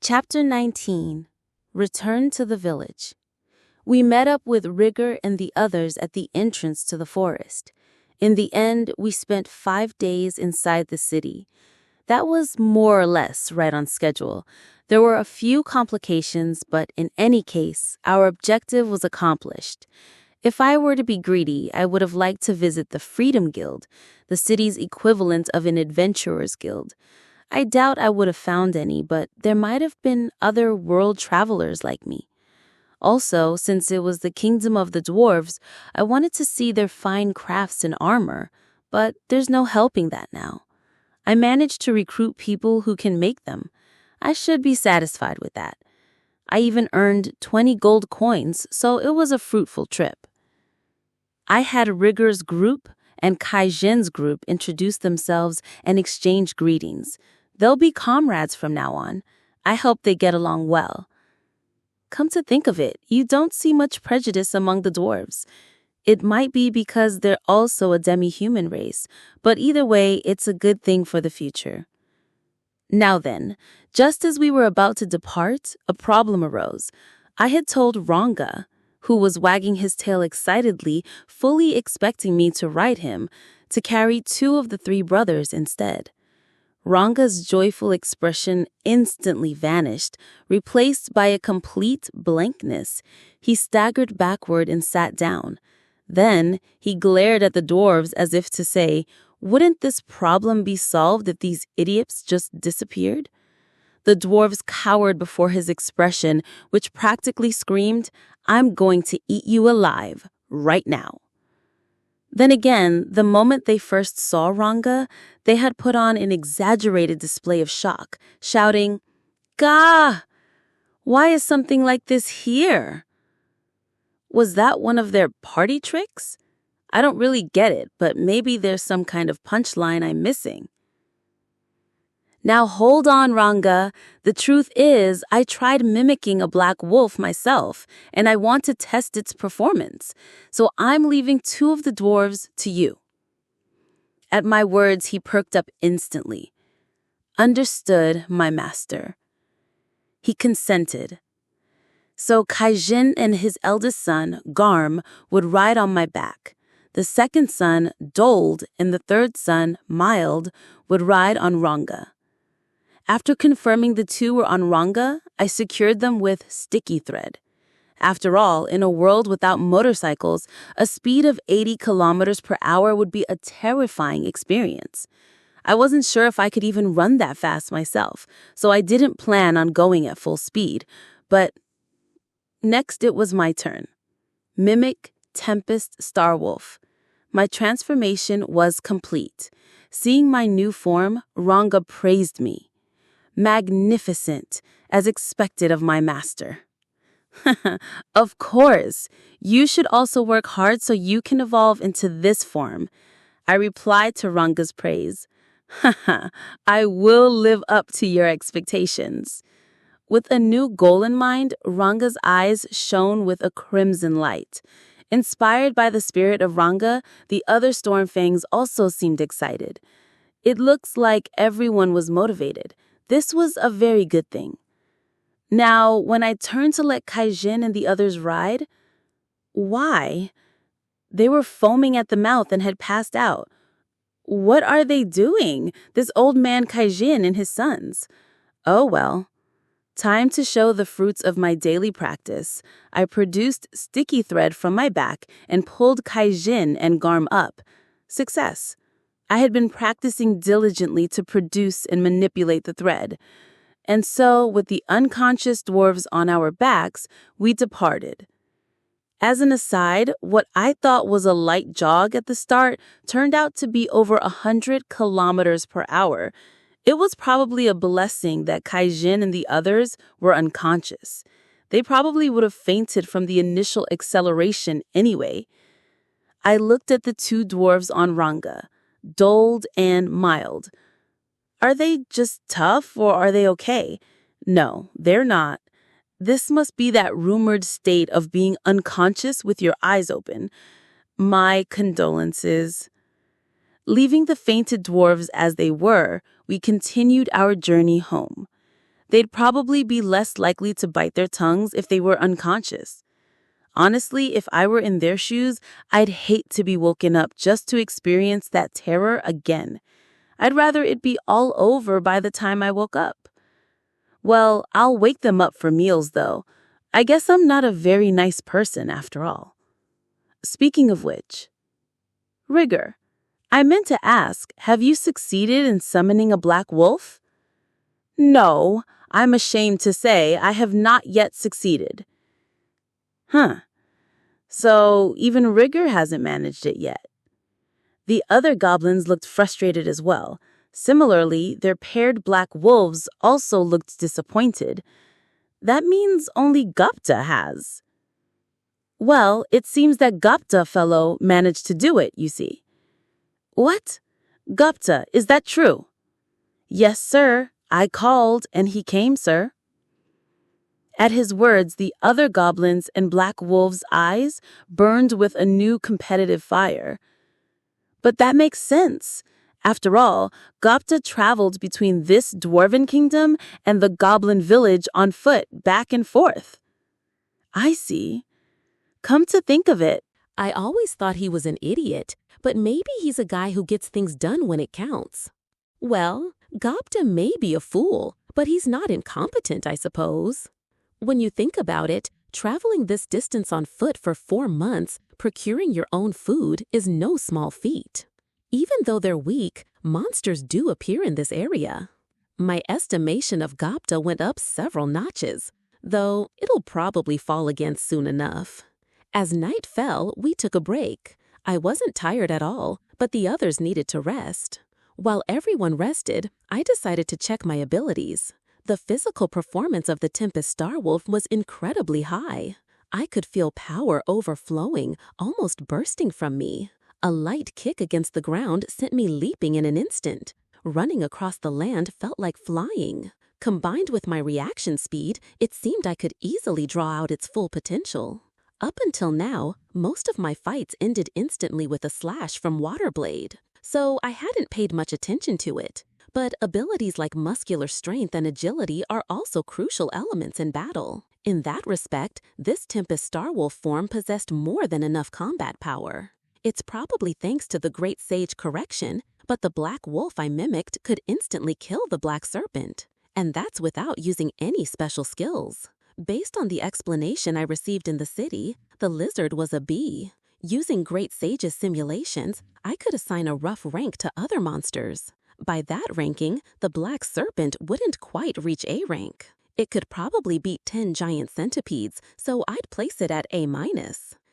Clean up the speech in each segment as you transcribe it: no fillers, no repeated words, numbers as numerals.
Chapter 19. Return to the village. We met up with Rigger and the others at the entrance to the forest. In the end, we spent 5 days inside the city. That was more or less right on schedule. There were a few complications, but in any case, our objective was accomplished. If I were to be greedy, I would have liked to visit the Freedom Guild, the city's equivalent of an adventurer's guild. I doubt I would have found any, but there might have been other world travelers like me. Also, since it was the kingdom of the dwarves, I wanted to see their fine crafts and armor, but there's no helping that now. I managed to recruit people who can make them. I should be satisfied with that. I even earned 20 gold coins, so it was a fruitful trip. I had Rigger's group and Kai Zhen's group introduce themselves and exchange greetings. They'll be comrades from now on. I hope they get along well. Come to think of it, you don't see much prejudice among the dwarves. It might be because they're also a demi-human race, but either way, it's a good thing for the future. Now then, just as we were about to depart, a problem arose. I had told Ranga, who was wagging his tail excitedly, fully expecting me to ride him, to carry 2 of the 3 brothers instead. Ranga's joyful expression instantly vanished, replaced by a complete blankness. He staggered backward and sat down. Then he glared at the dwarves as if to say, "Wouldn't this problem be solved if these idiots just disappeared?" The dwarves cowered before his expression, which practically screamed, "I'm going to eat you alive, right now." Then again, the moment they first saw Ranga, they had put on an exaggerated display of shock, shouting, "Gah! Why is something like this here?" Was that one of their party tricks? I don't really get it, but maybe there's some kind of punchline I'm missing. Now hold on, Ranga. The truth is, I tried mimicking a black wolf myself, and I want to test its performance. So I'm leaving 2 of the dwarves to you. At my words, he perked up instantly. Understood, my master. He consented. So Kai Zhen and his eldest son, Garm, would ride on my back. The second son, Dold, and the third son, Mild, would ride on Ranga. After confirming the 2 were on Ranga, I secured them with sticky thread. After all, in a world without motorcycles, a speed of 80 kilometers per hour would be a terrifying experience. I wasn't sure if I could even run that fast myself, so I didn't plan on going at full speed. But next it was my turn. Mimic, Tempest, Starwolf. My transformation was complete. Seeing my new form, Ranga praised me. Magnificent, as expected of my master. Of course, you should also work hard so you can evolve into this form. I replied to Ranga's praise. I will live up to your expectations. With a new goal in mind, Ranga's eyes shone with a crimson light. Inspired by the spirit of Ranga, the other Stormfangs also seemed excited. It looks like everyone was motivated. This was a very good thing. Now, when I turned to let Kai Zhen and the others ride, why? They were foaming at the mouth and had passed out. What are they doing, this old man Kai Zhen and his sons? Oh well. Time to show the fruits of my daily practice. I produced sticky thread from my back and pulled Kai Zhen and Garm up. Success. I had been practicing diligently to produce and manipulate the thread. And so, with the unconscious dwarves on our backs, we departed. As an aside, what I thought was a light jog at the start turned out to be over 100 kilometers per hour. It was probably a blessing that Kai Zhen and the others were unconscious. They probably would have fainted from the initial acceleration anyway. I looked at the 2 dwarves on Ranga, Dold and Mild. Are they just tough or are they okay? No, they're not. This must be that rumored state of being unconscious with your eyes open. My condolences. Leaving the fainted dwarves as they were, we continued our journey home. They'd probably be less likely to bite their tongues if they were unconscious. Honestly, if I were in their shoes, I'd hate to be woken up just to experience that terror again. I'd rather it be all over by the time I woke up. Well, I'll wake them up for meals, though. I guess I'm not a very nice person after all. Speaking of which, Rigger, I meant to ask, have you succeeded in summoning a black wolf? No, I'm ashamed to say I have not yet succeeded. Huh. So even Rigger hasn't managed it yet. The other goblins looked frustrated as well. Similarly, their paired black wolves also looked disappointed. That means only Gupta has. Well, it seems that Gupta fellow managed to do it, you see. What? Gupta, is that true? Yes, sir. I called and he came, sir. At his words, the other goblins and black wolves' eyes burned with a new competitive fire. But that makes sense. After all, Gupta traveled between this dwarven kingdom and the goblin village on foot back and forth. I see. Come to think of it. I always thought he was an idiot, but maybe he's a guy who gets things done when it counts. Well, Gupta may be a fool, but he's not incompetent, I suppose. When you think about it, traveling this distance on foot for 4 months, procuring your own food, is no small feat. Even though they're weak, monsters do appear in this area. My estimation of Gupta went up several notches, though it'll probably fall again soon enough. As night fell, we took a break. I wasn't tired at all, but the others needed to rest. While everyone rested, I decided to check my abilities. The physical performance of the Tempest Starwolf was incredibly high. I could feel power overflowing, almost bursting from me. A light kick against the ground sent me leaping in an instant. Running across the land felt like flying. Combined with my reaction speed, it seemed I could easily draw out its full potential. Up until now, most of my fights ended instantly with a slash from Waterblade, so I hadn't paid much attention to it. But abilities like muscular strength and agility are also crucial elements in battle. In that respect, this Tempest Starwolf form possessed more than enough combat power. It's probably thanks to the Great Sage correction, but the black wolf I mimicked could instantly kill the black serpent. And that's without using any special skills. Based on the explanation I received in the city, the lizard was a bee. Using Great Sage's simulations, I could assign a rough rank to other monsters. By that ranking, the black serpent wouldn't quite reach A rank. It could probably beat 10 giant centipedes, so I'd place it at A-.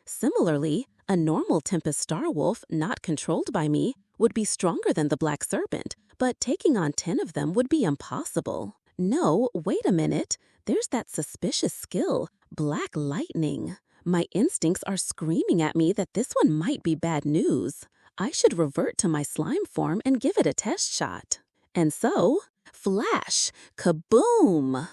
Similarly, a normal Tempest Starwolf, not controlled by me, would be stronger than the black serpent, but taking on 10 of them would be impossible. No, wait a minute. There's that suspicious skill, Black Lightning. My instincts are screaming at me that this one might be bad news. I should revert to my slime form and give it a test shot. And so, flash, kaboom!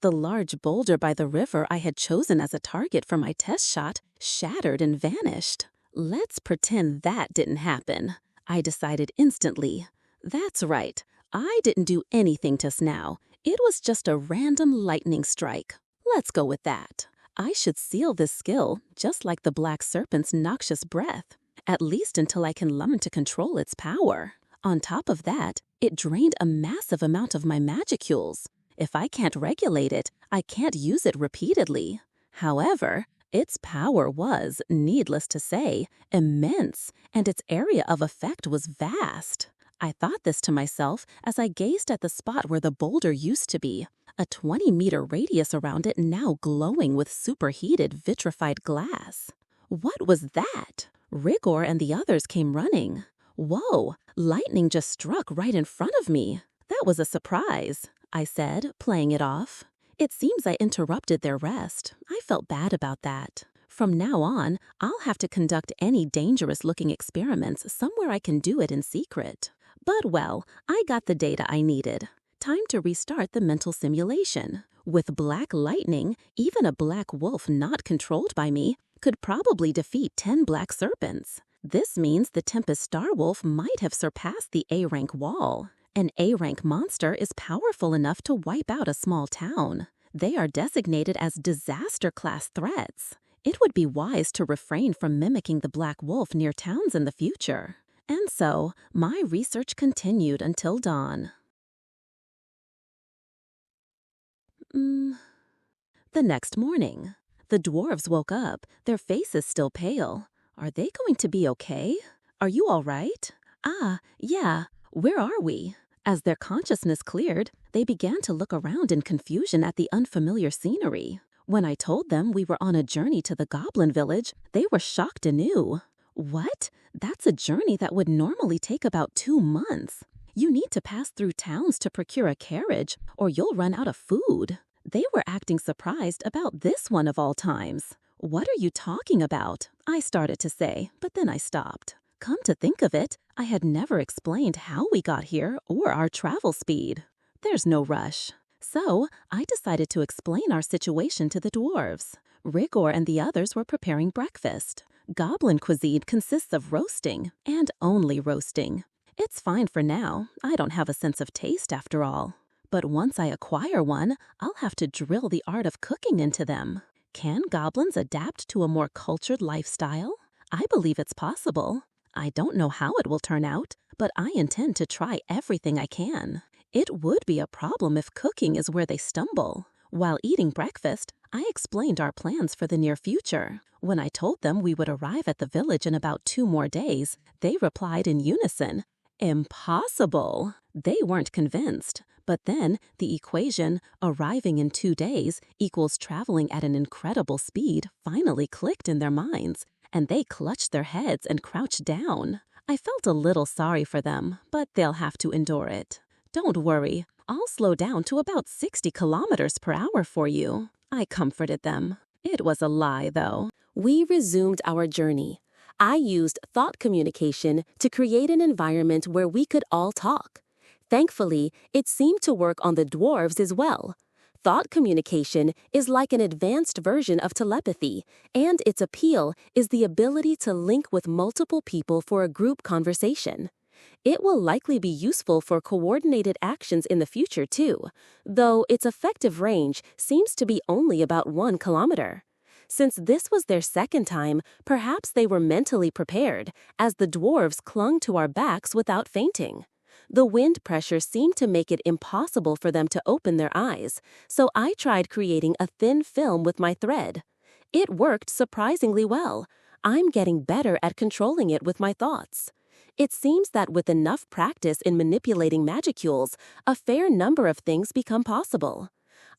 The large boulder by the river I had chosen as a target for my test shot shattered and vanished. Let's pretend that didn't happen. I decided instantly. That's right. I didn't do anything just now. It was just a random lightning strike. Let's go with that. I should seal this skill, just like the black serpent's noxious breath, at least until I can learn to control its power. On top of that, it drained a massive amount of my magicules. If I can't regulate it, I can't use it repeatedly. However, its power was, needless to say, immense, and its area of effect was vast. I thought this to myself as I gazed at the spot where the boulder used to be, a 20-meter radius around it now glowing with superheated vitrified glass. What was that? Rigor and the others came running. Whoa, lightning just struck right in front of me. That was a surprise, I said, playing it off. It seems I interrupted their rest. I felt bad about that. From now on, I'll have to conduct any dangerous-looking experiments somewhere I can do it in secret. But well, I got the data I needed. Time to restart the mental simulation. With Black Lightning, even a black wolf not controlled by me could probably defeat 10 black serpents. This means the Tempest Starwolf might have surpassed the A-rank wall. An A-rank monster is powerful enough to wipe out a small town. They are designated as disaster-class threats. It would be wise to refrain from mimicking the black wolf near towns in the future. And so, my research continued until dawn. The next morning, the dwarves woke up, their faces still pale. Are they going to be okay? Are you all right? Ah, yeah, where are we? As their consciousness cleared, they began to look around in confusion at the unfamiliar scenery. When I told them we were on a journey to the goblin village, they were shocked anew. What? That's a journey that would normally take about 2 months. You need to pass through towns to procure a carriage, or you'll run out of food. They were acting surprised about this one of all times. What are you talking about? I started to say, but then I stopped. Come to think of it, I had never explained how we got here or our travel speed. There's no rush. So, I decided to explain our situation to the dwarves. Rigor and the others were preparing breakfast. Goblin cuisine consists of roasting, and only roasting. It's fine for now. I don't have a sense of taste after all. But once I acquire one, I'll have to drill the art of cooking into them. Can goblins adapt to a more cultured lifestyle? I believe it's possible. I don't know how it will turn out, but I intend to try everything I can. It would be a problem if cooking is where they stumble. While eating breakfast, I explained our plans for the near future. When I told them we would arrive at the village in about 2 more days, they replied in unison, "Impossible!" They weren't convinced. But then, the equation, arriving in 2 days equals traveling at an incredible speed, finally clicked in their minds, and they clutched their heads and crouched down. I felt a little sorry for them, but they'll have to endure it. Don't worry, I'll slow down to about 60 kilometers per hour for you. I comforted them. It was a lie, though. We resumed our journey. I used thought communication to create an environment where we could all talk. Thankfully, it seemed to work on the dwarves as well. Thought communication is like an advanced version of telepathy, and its appeal is the ability to link with multiple people for a group conversation. It will likely be useful for coordinated actions in the future too, though its effective range seems to be only about 1 kilometer. Since this was their second time, perhaps they were mentally prepared, as the dwarves clung to our backs without fainting. The wind pressure seemed to make it impossible for them to open their eyes, so I tried creating a thin film with my thread. It worked surprisingly well. I'm getting better at controlling it with my thoughts. It seems that with enough practice in manipulating magicules, a fair number of things become possible.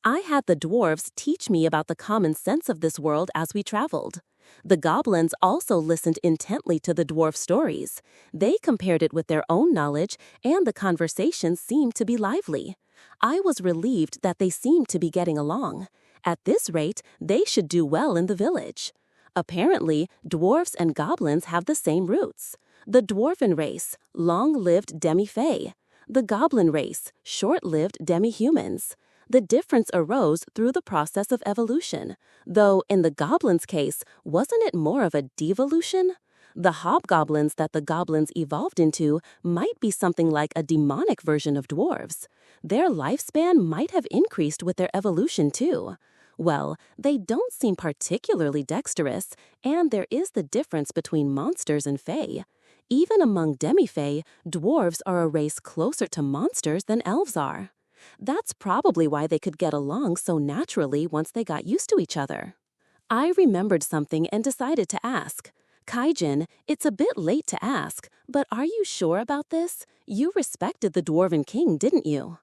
I had the dwarves teach me about the common sense of this world as we traveled. The goblins also listened intently to the dwarf stories. They compared it with their own knowledge, and the conversations seemed to be lively. I was relieved that they seemed to be getting along. At this rate, they should do well in the village. Apparently, dwarfs and goblins have the same roots. The dwarven race, long-lived demi-fae. The goblin race, short-lived demi-humans. The difference arose through the process of evolution, though in the goblins' case, wasn't it more of a devolution? The hobgoblins that the goblins evolved into might be something like a demonic version of dwarves. Their lifespan might have increased with their evolution too. Well, they don't seem particularly dexterous, and there is the difference between monsters and fae. Even among demi-fae, dwarves are a race closer to monsters than elves are. That's probably why they could get along so naturally once they got used to each other. I remembered something and decided to ask. Kaijin, it's a bit late to ask, but are you sure about this? You respected the Dwarven King, didn't you?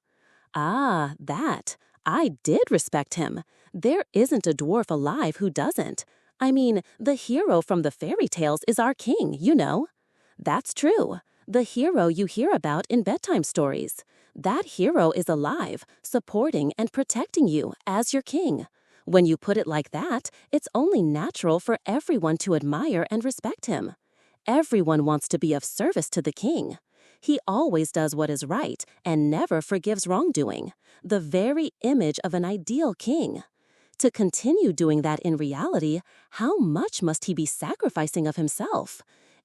Ah, that. I did respect him. There isn't a dwarf alive who doesn't. I mean, the hero from the fairy tales is our king, you know. That's true. The hero you hear about in bedtime stories. That hero is alive, supporting and protecting you as your king. When you put it like that, it's only natural for everyone to admire and respect him. Everyone wants to be of service to the king. He always does what is right and never forgives wrongdoing, the very image of an ideal king. To continue doing that in reality, how much must he be sacrificing of himself?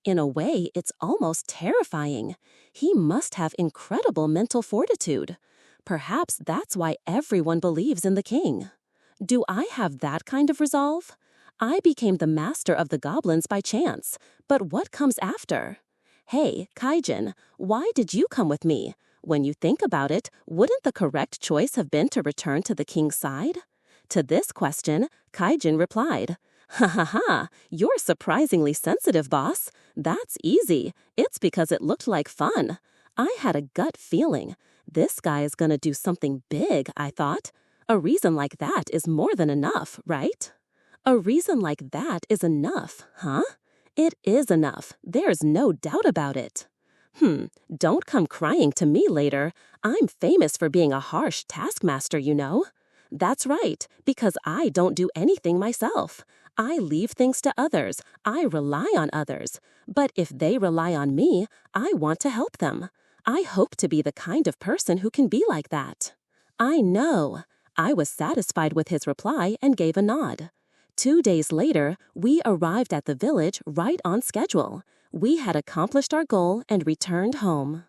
In a way, it's almost terrifying. He must have incredible mental fortitude. Perhaps that's why everyone believes in the king. Do I have that kind of resolve? I became the master of the goblins by chance, but what comes after? Hey, Kaijin, why did you come with me? When you think about it, wouldn't the correct choice have been to return to the king's side? To this question, Kaijin replied, "Ha ha ha, you're surprisingly sensitive, boss. That's easy. It's because it looked like fun. I had a gut feeling. This guy is gonna do something big, I thought. A reason like that is more than enough, right?" A reason like that is enough, huh? It is enough. There's no doubt about it. Don't come crying to me later. I'm famous for being a harsh taskmaster, you know. That's right, because I don't do anything myself. I leave things to others. I rely on others. But if they rely on me, I want to help them. I hope to be the kind of person who can be like that. I know. I was satisfied with his reply and gave a nod. 2 days later, we arrived at the village right on schedule. We had accomplished our goal and returned home.